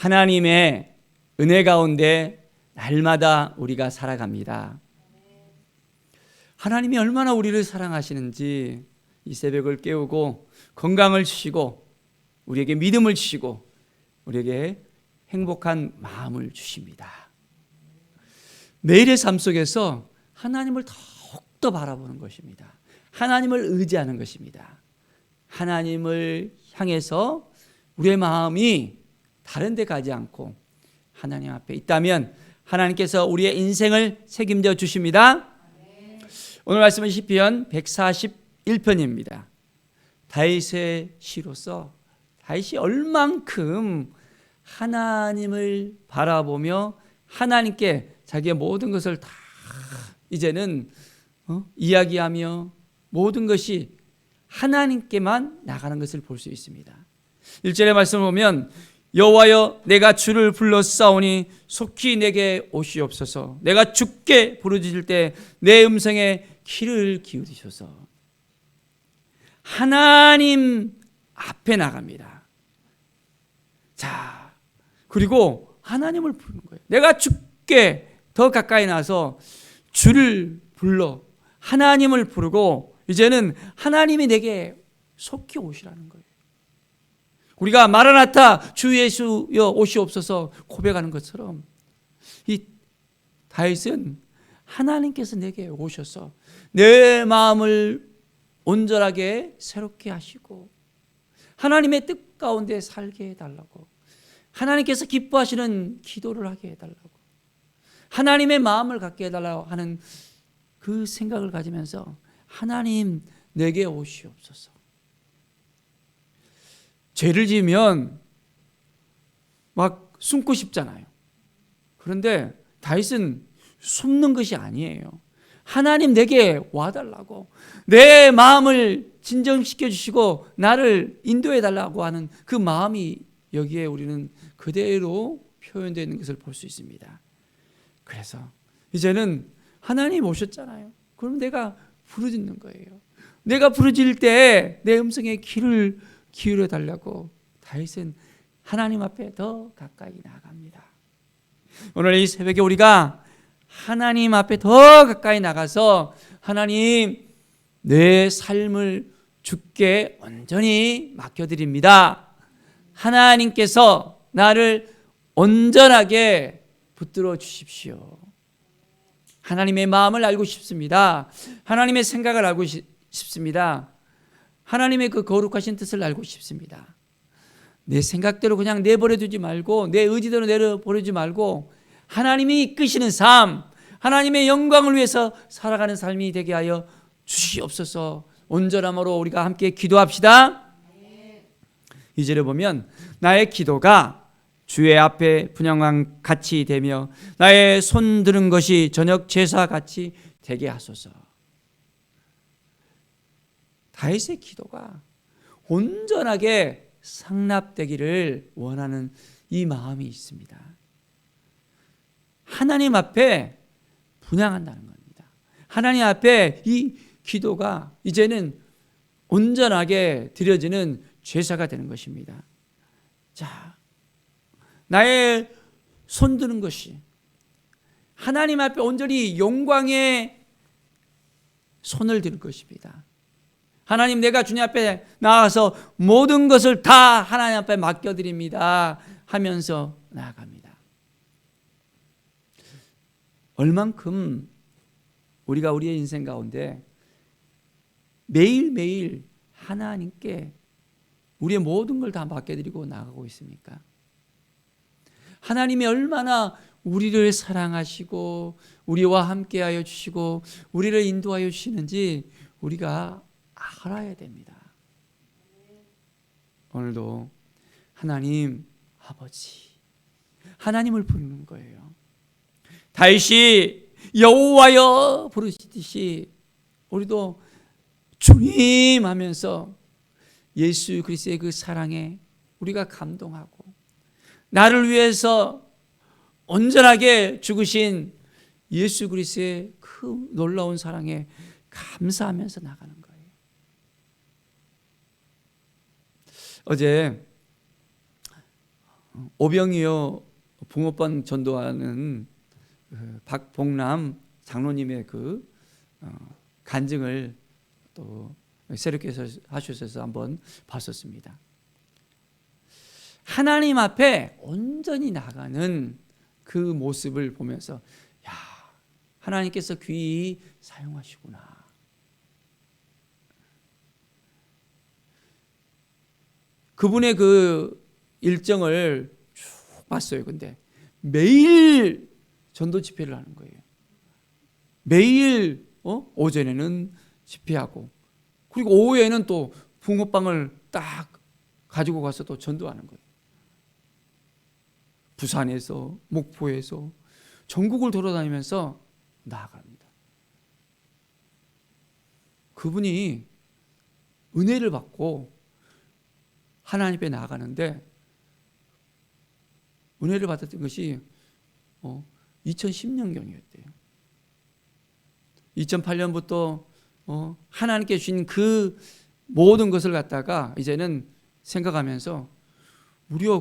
하나님의 은혜 가운데 날마다 우리가 살아갑니다. 하나님이 얼마나 우리를 사랑하시는지 이 새벽을 깨우고 건강을 주시고 우리에게 믿음을 주시고 우리에게 행복한 마음을 주십니다. 매일의 삶 속에서 하나님을 더욱더 바라보는 것입니다. 하나님을 의지하는 것입니다. 하나님을 향해서 우리의 마음이 다른 데 가지 않고 하나님 앞에 있다면 하나님께서 우리의 인생을 책임져 주십니다. 오늘 말씀은 시편 141편입니다. 다윗의 시로서 다윗이 얼만큼 하나님을 바라보며 하나님께 자기의 모든 것을 다 이제는 이야기하며 모든 것이 하나님께만 나가는 것을 볼 수 있습니다. 1절의 말씀을 보면 여호와여 내가 주를 불렀사오니 속히 내게 오시옵소서. 내가 주께 부르짖을 때 내 음성에 귀를 기울이소서. 하나님 앞에 나갑니다. 자, 그리고 하나님을 부르는 거예요. 내가 주께 더 가까이 나서 주를 불러 하나님을 부르고 이제는 하나님이 내게 속히 오시라는 거예요. 우리가 마라나타 주 예수여 오시옵소서 고백하는 것처럼 이 다윗은 하나님께서 내게 오셔서 내 마음을 온전하게 새롭게 하시고 하나님의 뜻 가운데 살게 해달라고, 하나님께서 기뻐하시는 기도를 하게 해달라고, 하나님의 마음을 갖게 해달라고 하는 그 생각을 가지면서 하나님 내게 오시옵소서. 죄를 지으면 막 숨고 싶잖아요. 그런데 다윗은 숨는 것이 아니에요. 하나님 내게 와달라고, 내 마음을 진정시켜 주시고 나를 인도해 달라고 하는 그 마음이 여기에 우리는 그대로 표현되어 있는 것을 볼 수 있습니다. 그래서 이제는 하나님 오셨잖아요. 그럼 내가 부르짖는 거예요. 내가 부르짖을 때 내 음성에 귀를 기울여 달라고 다윗은 하나님 앞에 더 가까이 나갑니다. 오늘 이 새벽에 우리가 하나님 앞에 더 가까이 나가서 하나님 내 삶을 주께 온전히 맡겨드립니다. 하나님께서 나를 온전하게 붙들어 주십시오. 하나님의 마음을 알고 싶습니다. 하나님의 생각을 알고 싶습니다. 하나님의 그 거룩하신 뜻을 알고 싶습니다. 내 생각대로 그냥 내버려 두지 말고 내 의지대로 내버려두지 말고 하나님이 이끄시는 삶, 하나님의 영광을 위해서 살아가는 삶이 되게 하여 주시옵소서. 온전함으로 우리가 함께 기도합시다. 2절에 보면 나의 기도가 주의 앞에 분향과 같이 되며 나의 손 드는 것이 저녁 제사 같이 되게 하소서. 다윗의 기도가 온전하게 상납되기를 원하는 이 마음이 있습니다. 하나님 앞에 분향한다는 겁니다. 하나님 앞에 이 기도가 이제는 온전하게 드려지는 제사가 되는 것입니다. 자, 나의 손 드는 것이 하나님 앞에 온전히 영광의 손을 드는 것입니다. 하나님 내가 주님 앞에 나가서 모든 것을 다 하나님 앞에 맡겨드립니다 하면서 나아갑니다. 얼만큼 우리가 우리의 인생 가운데 매일매일 하나님께 우리의 모든 걸 다 맡겨드리고 나가고 있습니까? 하나님이 얼마나 우리를 사랑하시고 우리와 함께하여 주시고 우리를 인도하여 주시는지 우리가 알아야 됩니다. 오늘도 하나님 아버지, 하나님을 부르는 거예요. 다윗이 여호와여 부르시듯이 우리도 주님 하면서 예수 그리스도의 그 사랑에 우리가 감동하고 나를 위해서 온전하게 죽으신 예수 그리스도의 그 놀라운 사랑에 감사하면서 나가는 거예요. 어제 오병이어 붕어빵 전도하는 박봉남 장로님의 그 간증을 또 새롭게 하셔서 한번 봤었습니다. 하나님 앞에 온전히 나가는 그 모습을 보면서 야, 하나님께서 귀히 사용하시구나. 그분의 그 일정을 쭉 봤어요. 근데 매일 전도 집회를 하는 거예요. 매일 오전에는 집회하고 그리고 오후에는 또 붕어빵을 딱 가지고 가서 또 전도하는 거예요. 부산에서 목포에서 전국을 돌아다니면서 나아갑니다. 그분이 은혜를 받고 하나님 앞에 나아가는데 은혜를 받았던 것이 2010년경이었대요. 2008년부터 하나님께 주신 그 모든 것을 갖다가 이제는 생각하면서 무려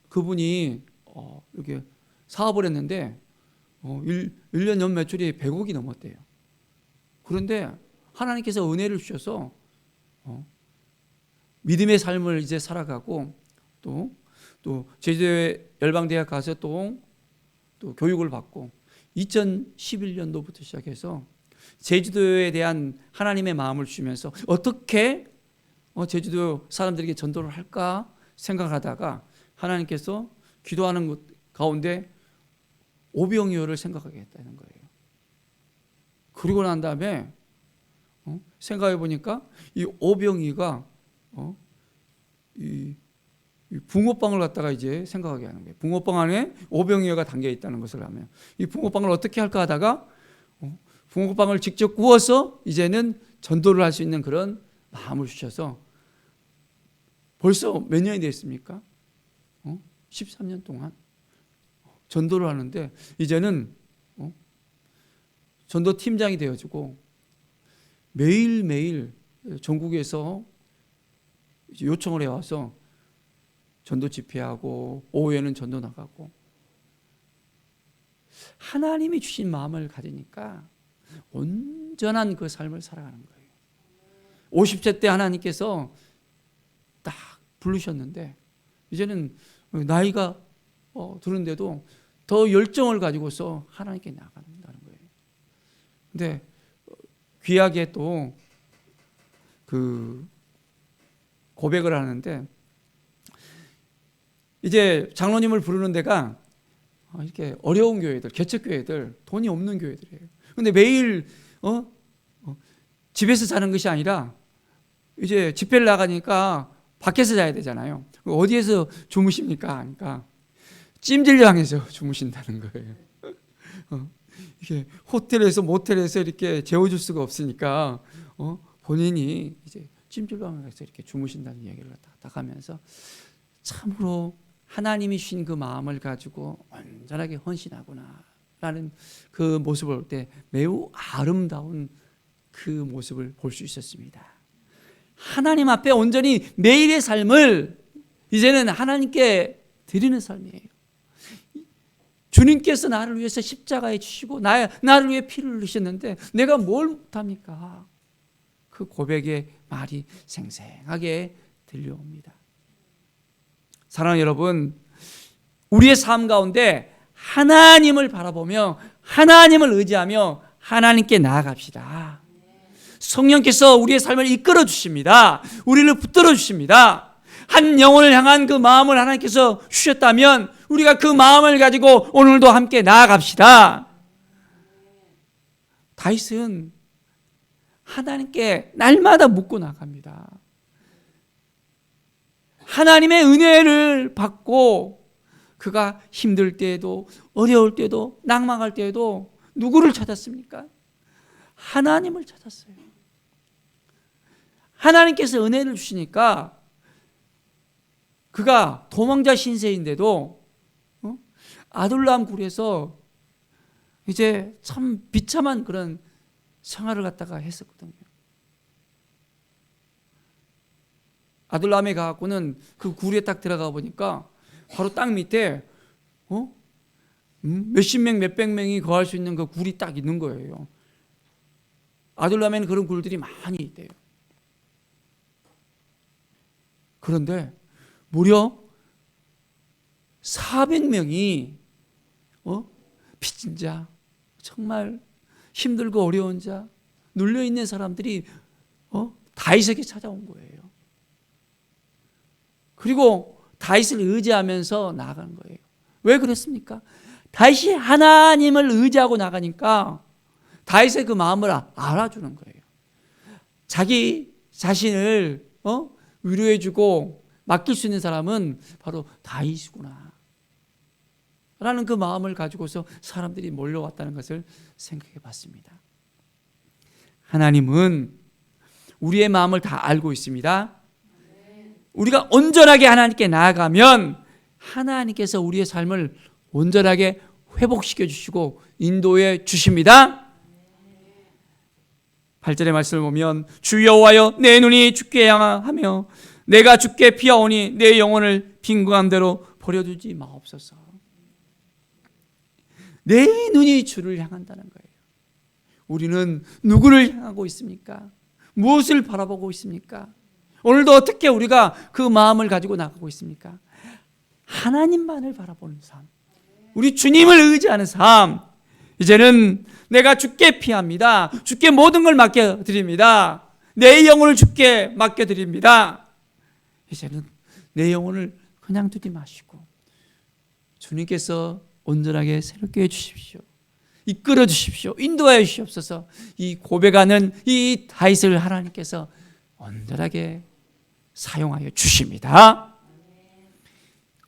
그분이 이렇게 사업을 했는데 1년 연 매출이 100억이 넘었대요. 그런데 하나님께서 은혜를 주셔서 믿음의 삶을 이제 살아가고 또 제주도에 열방대학 가서 또 교육을 받고 2011년도부터 시작해서 제주도에 대한 하나님의 마음을 주시면서 어떻게 제주도 사람들에게 전도를 할까 생각하다가 하나님께서 기도하는 것 가운데 오병이어를 생각하게 했다는 거예요. 그리고 난 다음에 생각해 보니까 이 오병이가 이 붕어빵을 갖다가 이제 생각하게 하는 거예요. 붕어빵 안에 오병이어가 담겨 있다는 것을 하면 이 붕어빵을 어떻게 할까 하다가 붕어빵을 직접 구워서 이제는 전도를 할 수 있는 그런 마음을 주셔서 벌써 몇 년이 됐습니까? 13년 동안 전도를 하는데 이제는 전도 팀장이 되어지고 매일매일 전국에서 요청을 해와서 전도 집회하고 오후에는 전도 나가고 하나님이 주신 마음을 가지니까 온전한 그 삶을 살아가는 거예요. 50세 때 하나님께서 딱 부르셨는데 이제는 나이가 드는데도 더 열정을 가지고서 하나님께 나간다는 거예요. 근데 귀하게 또 그 고백을 하는데 이제 장로님을 부르는 데가 이렇게 어려운 교회들, 개척교회들, 돈이 없는 교회들이에요. 근데 매일 집에서 자는 것이 아니라 이제 집회를 나가니까 밖에서 자야 되잖아요. 어디에서 주무십니까? 하니까 찜질방에서 주무신다는 거예요. 이게 호텔에서 모텔에서 이렇게 재워줄 수가 없으니까 본인이 이제 찜질방에서 이렇게 주무신다는 얘기를 딱 하면서 참으로 하나님이 주신 그 마음을 가지고 온전하게 헌신하구나라는 그 모습을 볼 때 매우 아름다운 그 모습을 볼 수 있었습니다. 하나님 앞에 온전히 매일의 삶을 이제는 하나님께 드리는 삶이에요. 주님께서 나를 위해서 십자가에 주시고 나를 위해 피를 흘리셨는데 내가 뭘 못합니까? 그 고백의 말이 생생하게 들려옵니다. 사랑하는 여러분, 우리의 삶 가운데 하나님을 바라보며 하나님을 의지하며 하나님께 나아갑시다. 성령께서 우리의 삶을 이끌어 주십니다. 우리를 붙들어 주십니다. 한 영혼을 향한 그 마음을 하나님께서 주셨다면 우리가 그 마음을 가지고 오늘도 함께 나아갑시다. 다윗은 하나님께 날마다 묻고 나갑니다. 하나님의 은혜를 받고 그가 힘들 때에도 어려울 때도 낙망할 때에도 누구를 찾았습니까? 하나님을 찾았어요. 하나님께서 은혜를 주시니까 그가 도망자 신세인데도 아둘람 굴에서 이제 참 비참한 그런 생활을 갖다가 했었거든요. 아둘람에 가갖고는 그 굴에 딱 들어가 보니까 바로 땅 밑에 몇십 명, 몇백 명이 거할 수 있는 그 굴이 딱 있는 거예요. 아둘람에는 그런 굴들이 많이 있대요. 그런데 무려 400명이 빚진 자, 정말 힘들고 어려운 자, 눌려있는 사람들이 다윗에게 찾아온 거예요. 그리고 다윗을 의지하면서 나아가는 거예요. 왜 그랬습니까? 다윗이 하나님을 의지하고 나가니까 다윗의 그 마음을 알아주는 거예요. 자기 자신을 위로해주고 맡길 수 있는 사람은 바로 다윗이구나 라는 그 마음을 가지고서 사람들이 몰려왔다는 것을 생각해 봤습니다. 하나님은 우리의 마음을 다 알고 있습니다. 우리가 온전하게 하나님께 나아가면 하나님께서 우리의 삶을 온전하게 회복시켜 주시고 인도해 주십니다. 8절의 말씀을 보면 주 여호와여 내 눈이 주께 향하며 내가 주께 피하오니 내 영혼을 빈궁한 대로 버려두지 마옵소서. 내 눈이 주를 향한다는 거예요. 우리는 누구를 향하고 있습니까? 무엇을 바라보고 있습니까? 오늘도 어떻게 우리가 그 마음을 가지고 나가고 있습니까? 하나님만을 바라보는 삶, 우리 주님을 의지하는 삶. 이제는 내가 주께 피합니다. 주께 모든 걸 맡겨드립니다. 내 영혼을 주께 맡겨드립니다. 이제는 내 영혼을 그냥 두지 마시고 주님께서 온전하게 새롭게 해주십시오. 이끌어 주십시오. 인도하여 주시옵소서. 이 고백하는 이 다윗을 하나님께서 온전하게 사용하여 주십니다.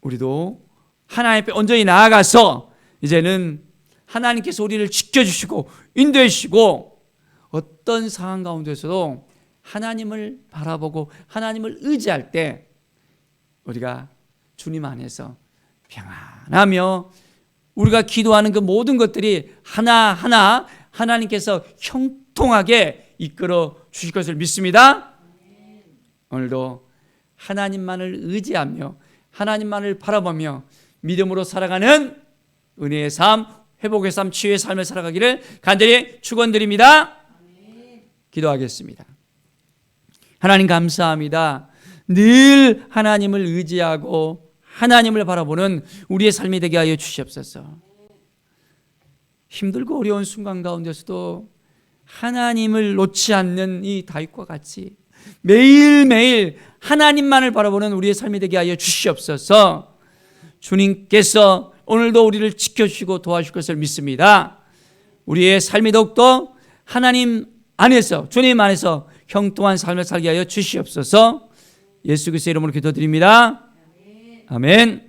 우리도 하나님 앞에 온전히 나아가서 이제는 하나님께서 우리를 지켜주시고 인도해 주시고 어떤 상황 가운데서도 하나님을 바라보고 하나님을 의지할 때 우리가 주님 안에서 평안하며 우리가 기도하는 그 모든 것들이 하나하나 하나님께서 형통하게 이끌어 주실 것을 믿습니다. 오늘도 하나님만을 의지하며 하나님만을 바라보며 믿음으로 살아가는 은혜의 삶, 회복의 삶, 치유의 삶을 살아가기를 간절히 축원드립니다. 기도하겠습니다. 하나님 감사합니다. 늘 하나님을 의지하고 하나님을 바라보는 우리의 삶이 되게 하여 주시옵소서. 힘들고 어려운 순간 가운데서도 하나님을 놓지 않는 이 다윗과 같이 매일매일 하나님만을 바라보는 우리의 삶이 되게 하여 주시옵소서. 주님께서 오늘도 우리를 지켜주시고 도와주실 것을 믿습니다. 우리의 삶이 더욱더 하나님 안에서, 주님 안에서 형통한 삶을 살게 하여 주시옵소서. 예수 그리스도의 이름으로 기도드립니다. 아멘.